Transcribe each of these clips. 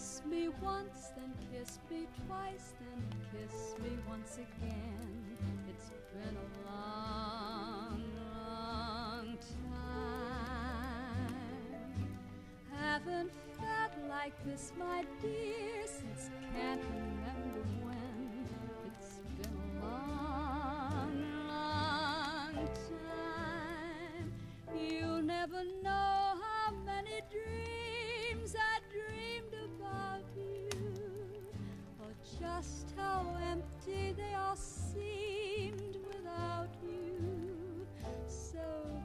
Kiss me once, then kiss me twice, then kiss me once again. It's been a long, long time. Haven't felt like this, my dear, since can't remember when. It's been a long, long time. You'll never know how many dreams I dreamed about you, or just how empty they all seemed without you. So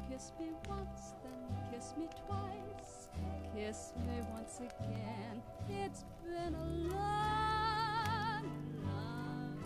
kiss me once, then kiss me twice, kiss me once again. It's been a long, long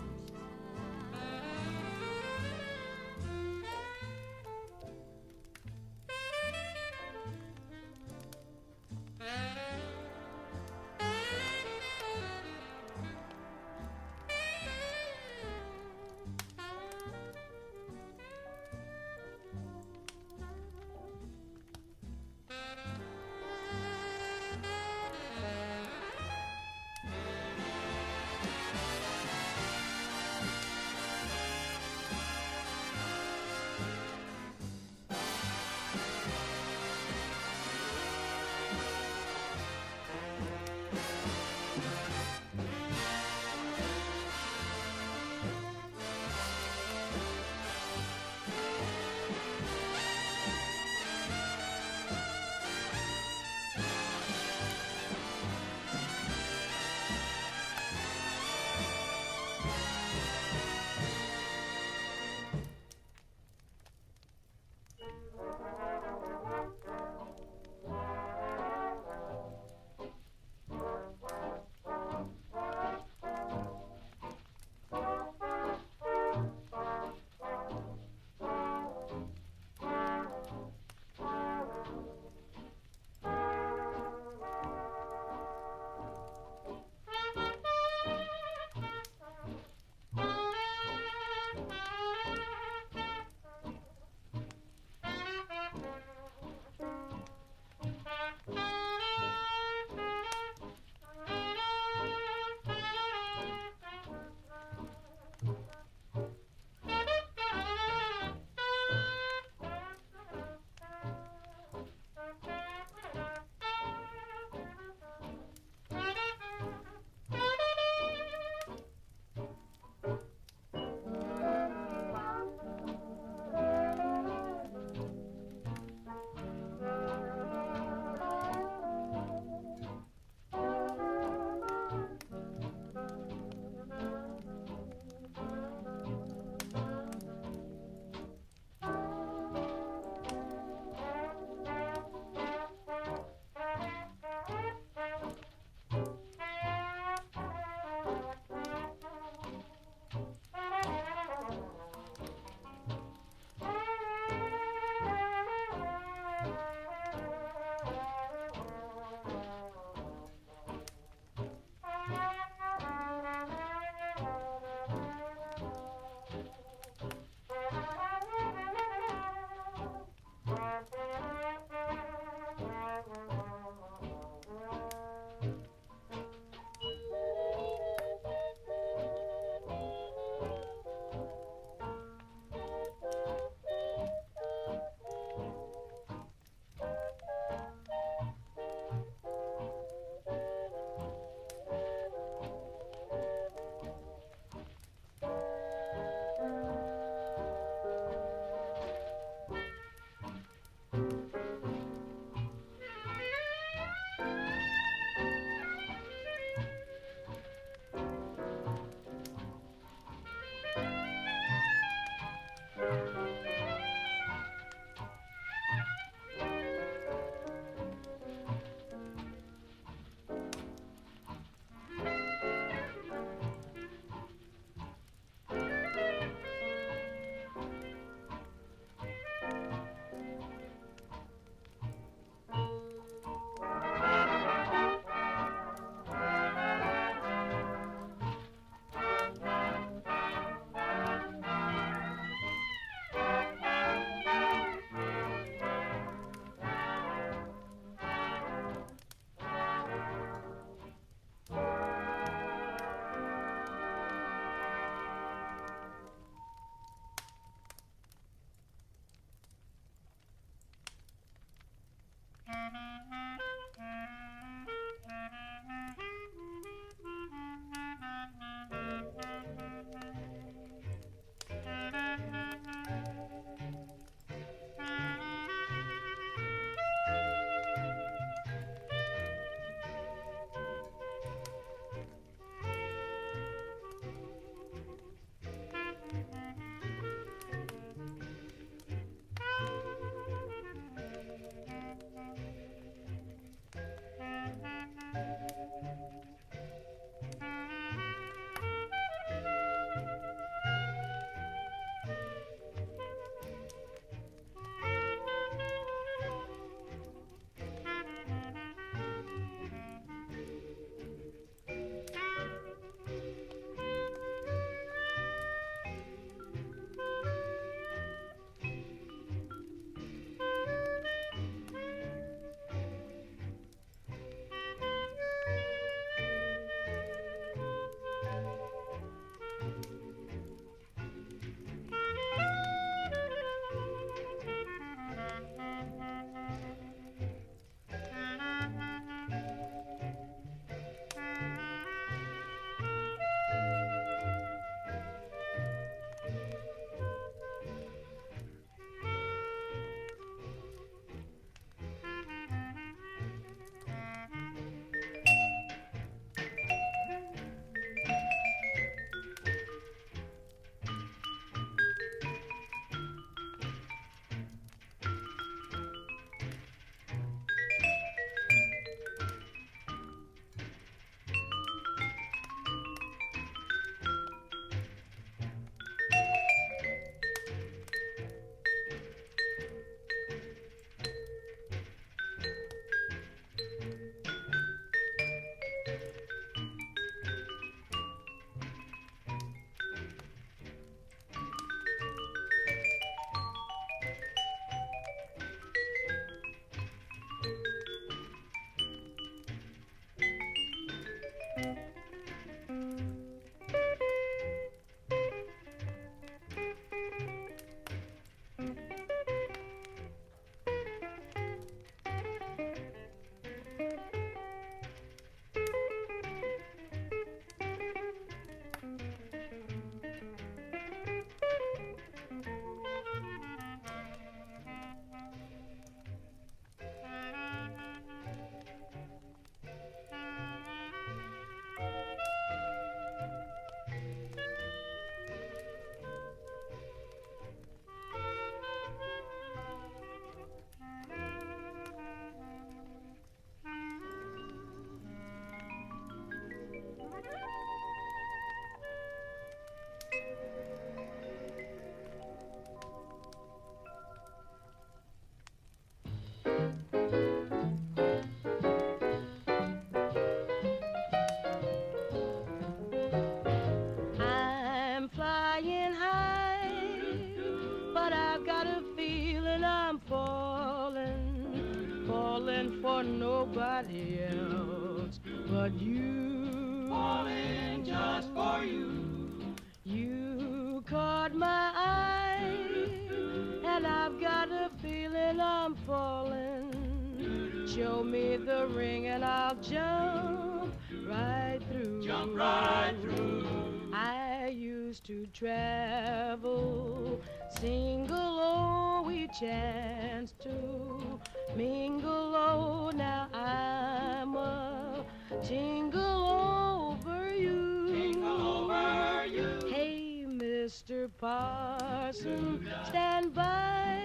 Show me the ring and I'll jump right through. Jump right through. I used to travel single, oh, we chanced to mingle, oh, now I'm a jingle over you. Jingle over you. Hey, Mr. Parson, stand by,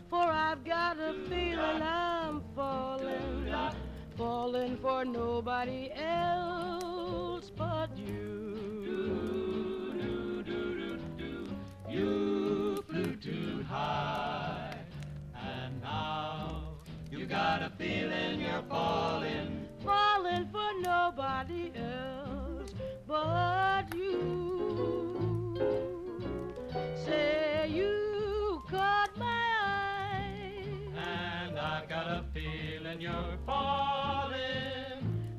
for I've got a feeling I'm falling, falling for nobody else but you. You flew too high, and now you got a feeling you're falling, falling for nobody else but you. Say you caught my eye, and I got a feeling you're falling.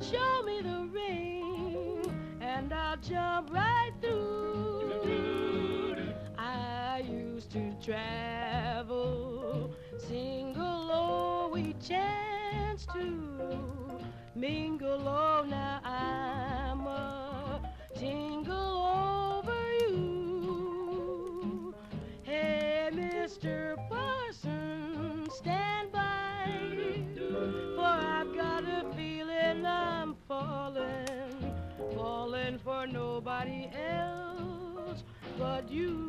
show me the ring and I'll jump right through. I used to travel single, oh, we chanced to mingle, oh, now I'm a jingle over you. Hey, Mr. Parson, stand by, for I've got a feeling I'm falling, falling for nobody else but you.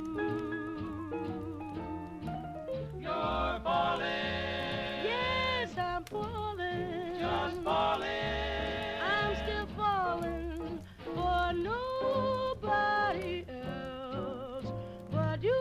You're falling. Yes, I'm falling. Just falling. I'm still falling for nobody else but you.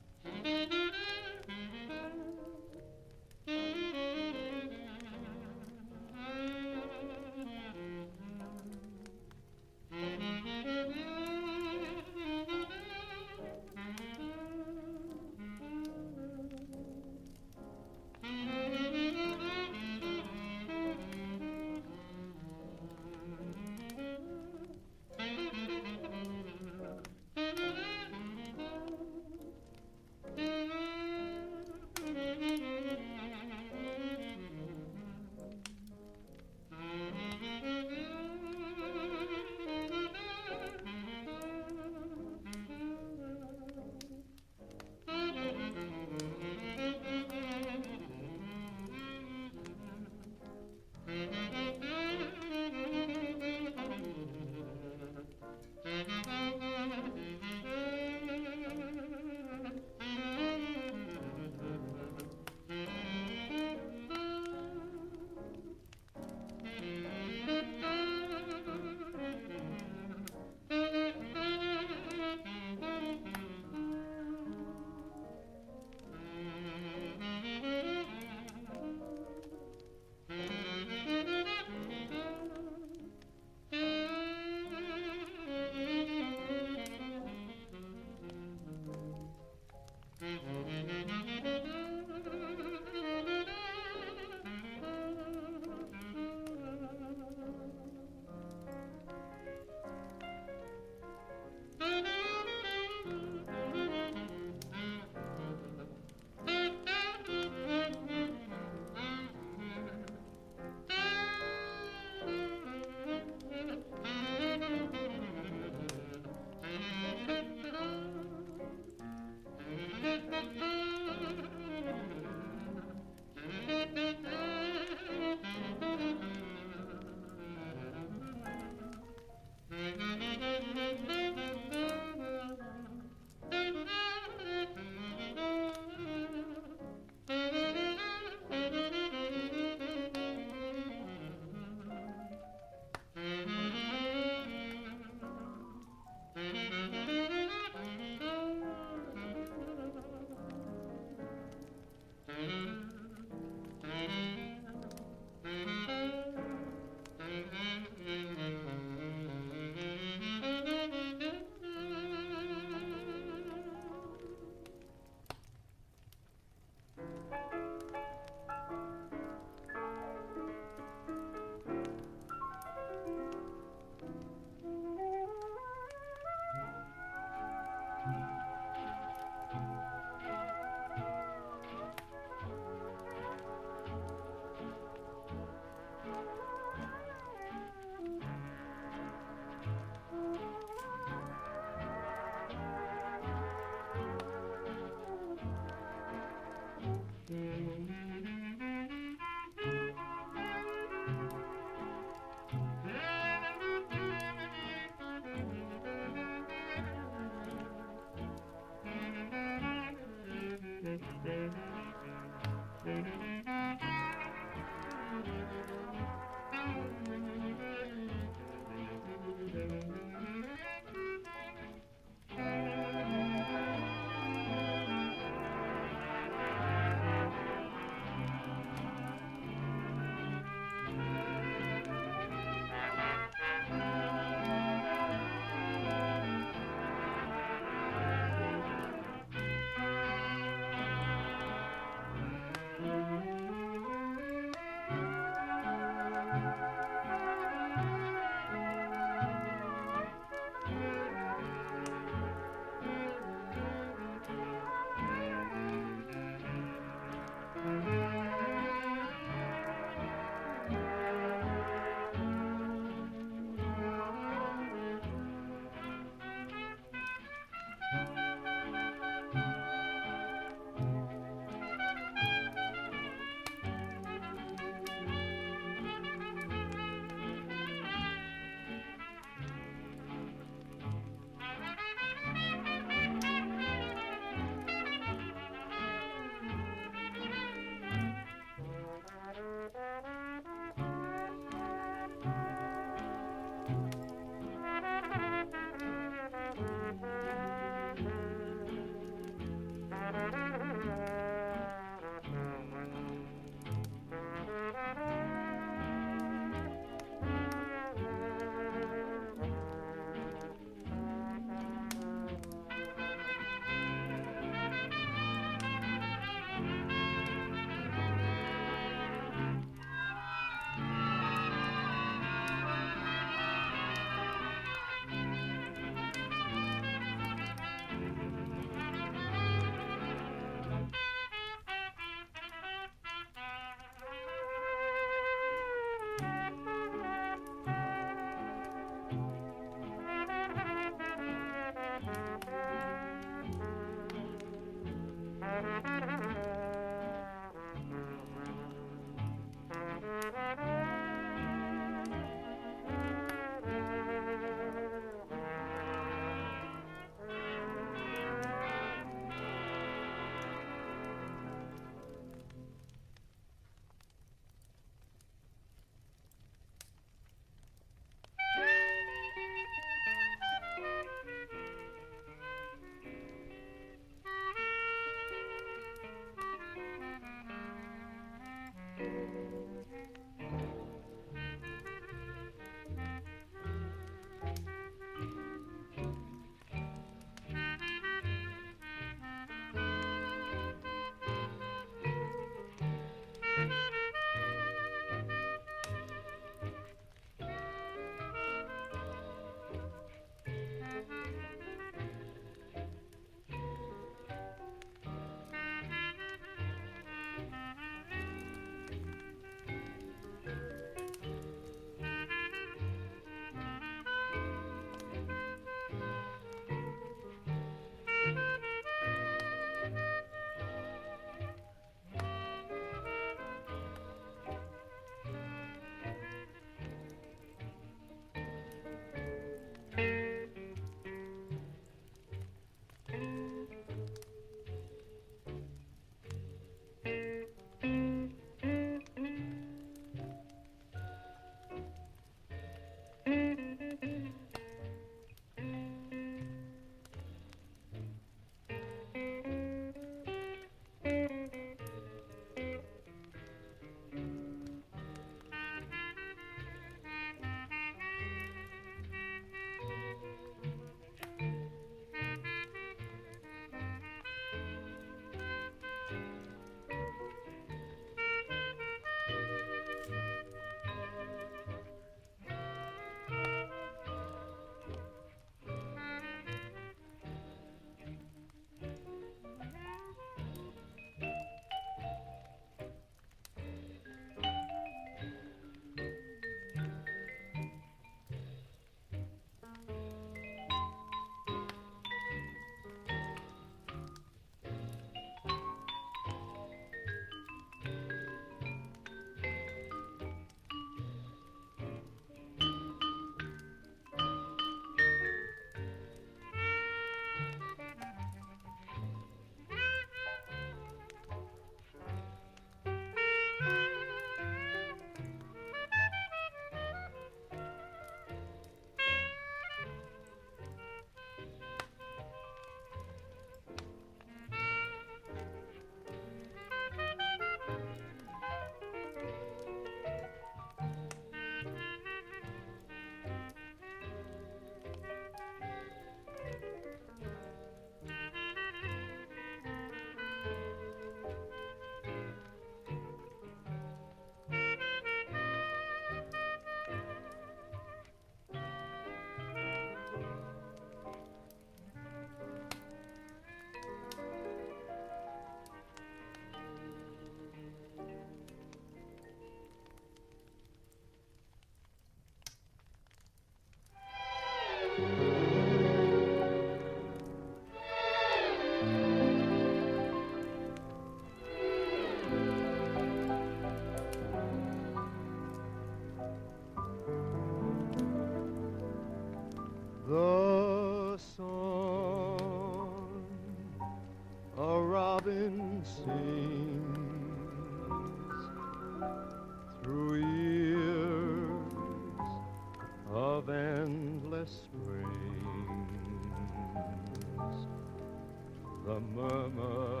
murmur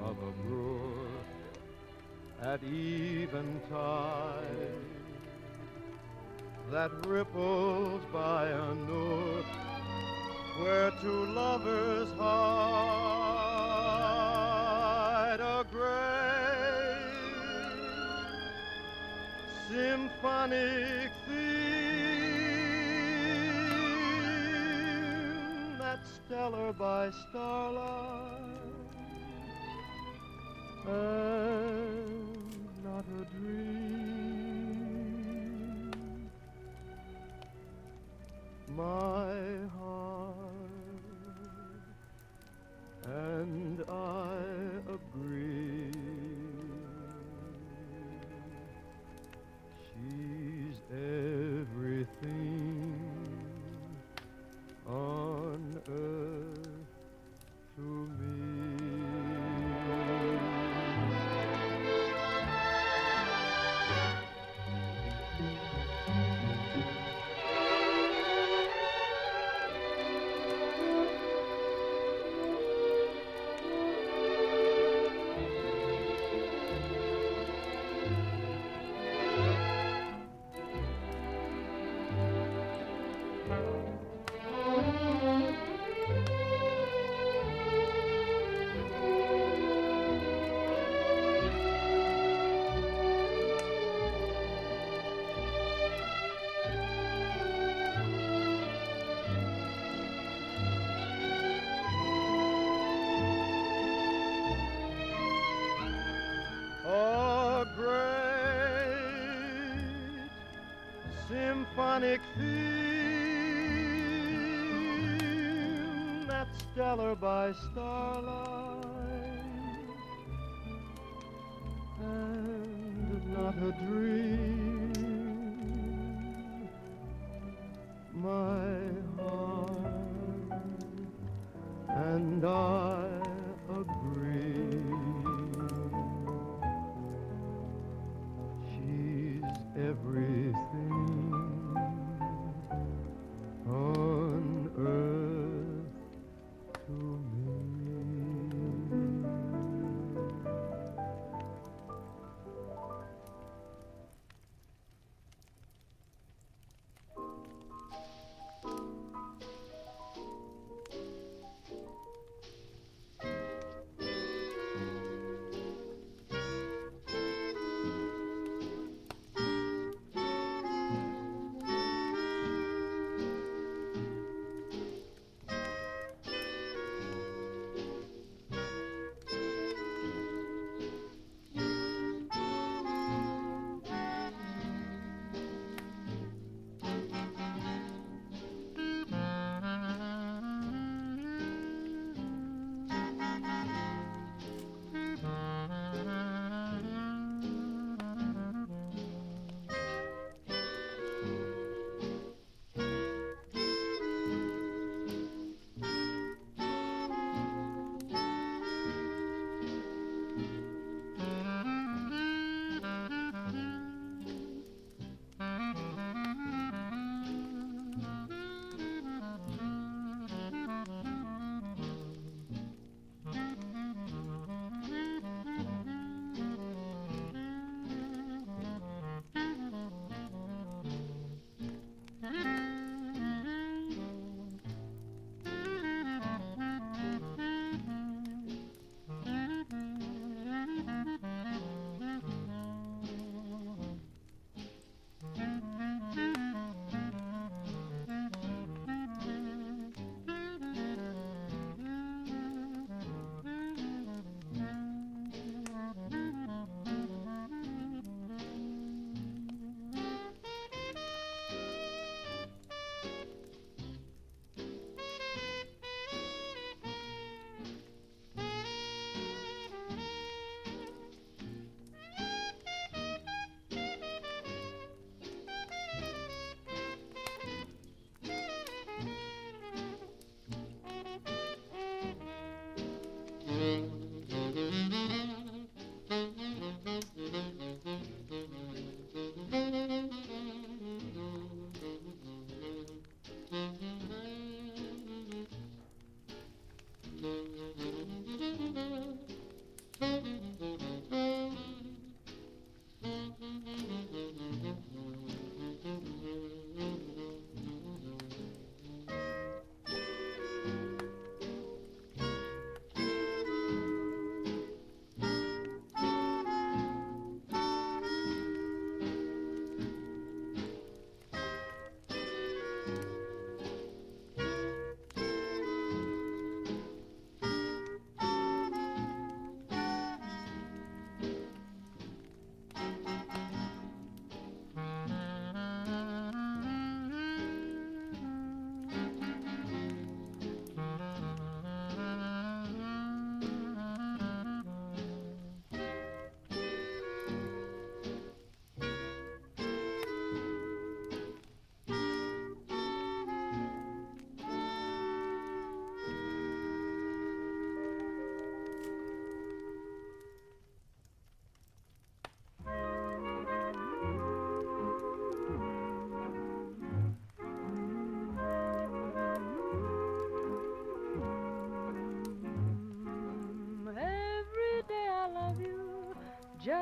of a brook at eventide that ripples by a nook where two lovers hide, a great symphonic theme that's stellar by starlight and not a dream. My heart and I agree. She's everything on earth to me. A great symphonic theme that's stellar by starlight and not a dream. My heart and I agree. She's everything on earth to me.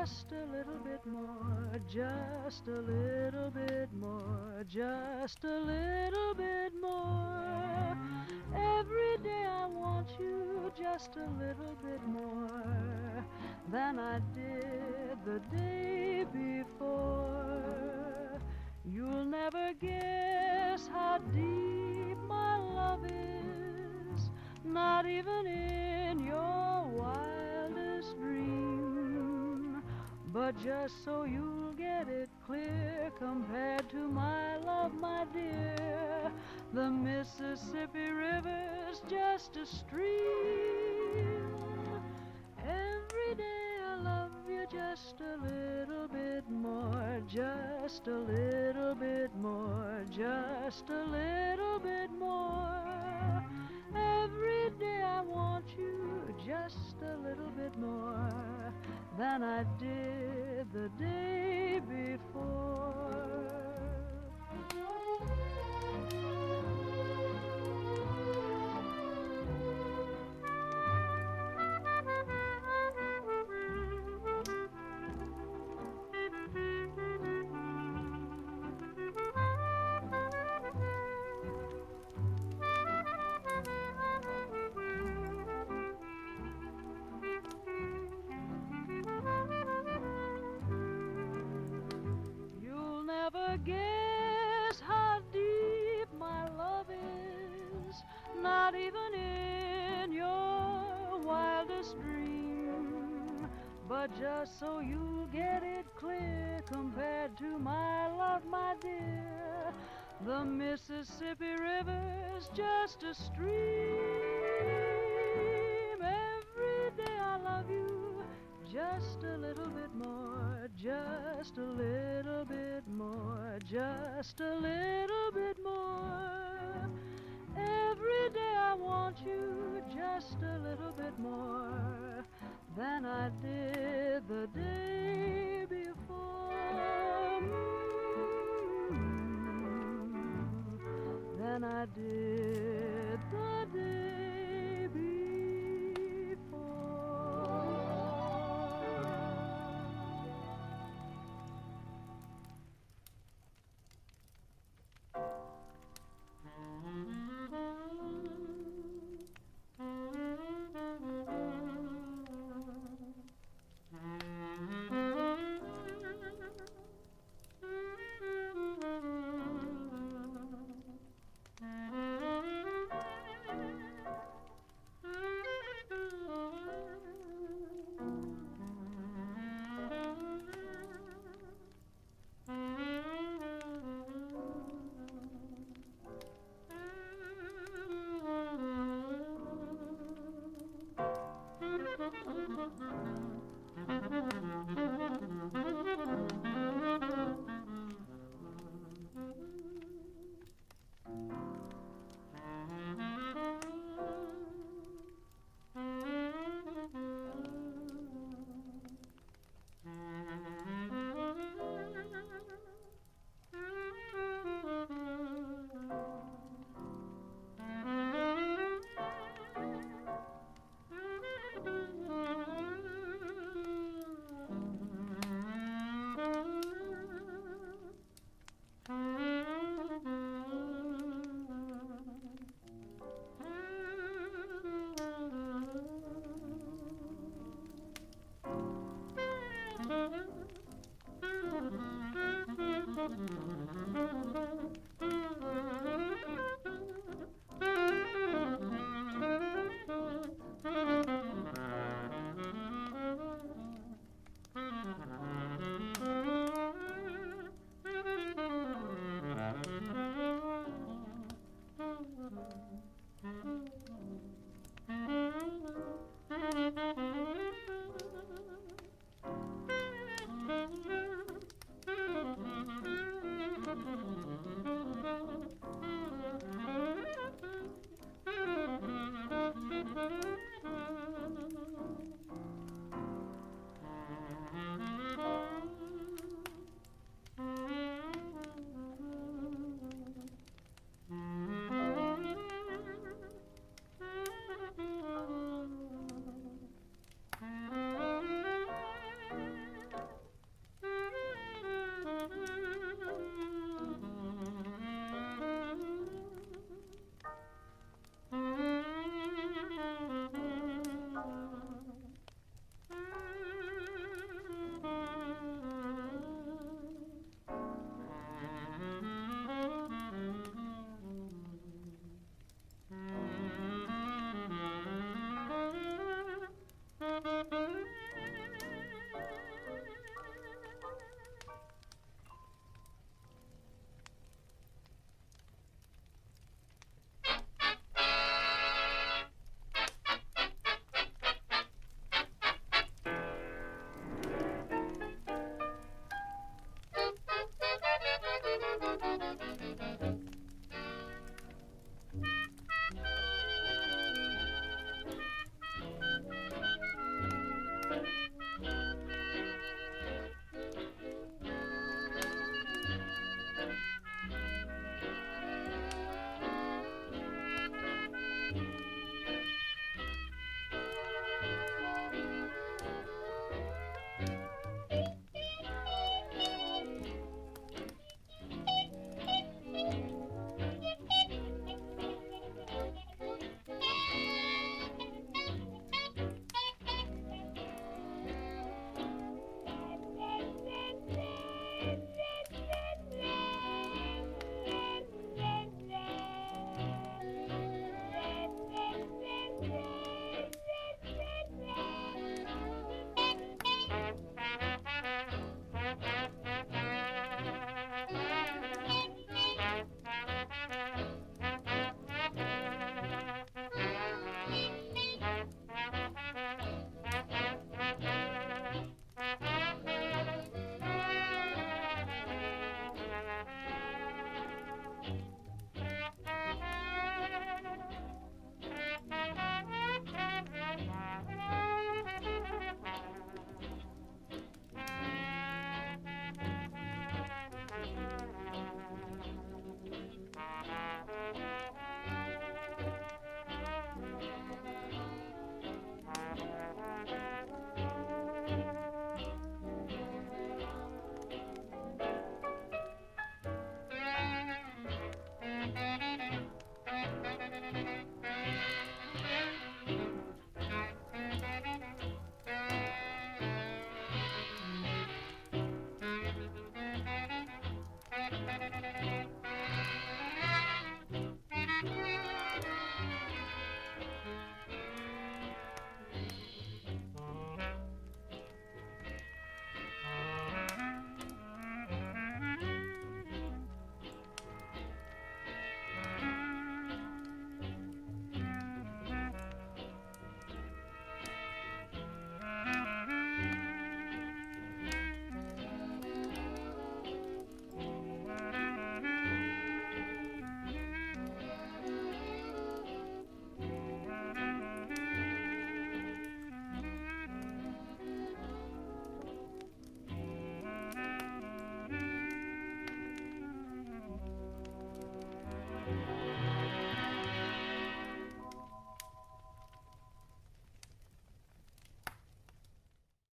just a little bit more, just a little bit more, just a little bit more. Every day I want you just a little bit more than I did the day before. You'll never guess how deep my love is, not even in your wildest dream. But just so you'll get it clear, compared to my love, my dear, the Mississippi River's just a stream. Every day I love you just a little bit more, just a little bit more, just a little bit more. Every day I want you just a little bit more than I did the day before. You'll never guess how deep my love is, not even in your wildest dream. But just so you get it clear, compared to my love, my dear, the Mississippi River's just a stream. Every day I love you just a little bit more, just a little bit more, just a little bit more. Every day I want you just a little bit more than I did the day before. Than I did the day before.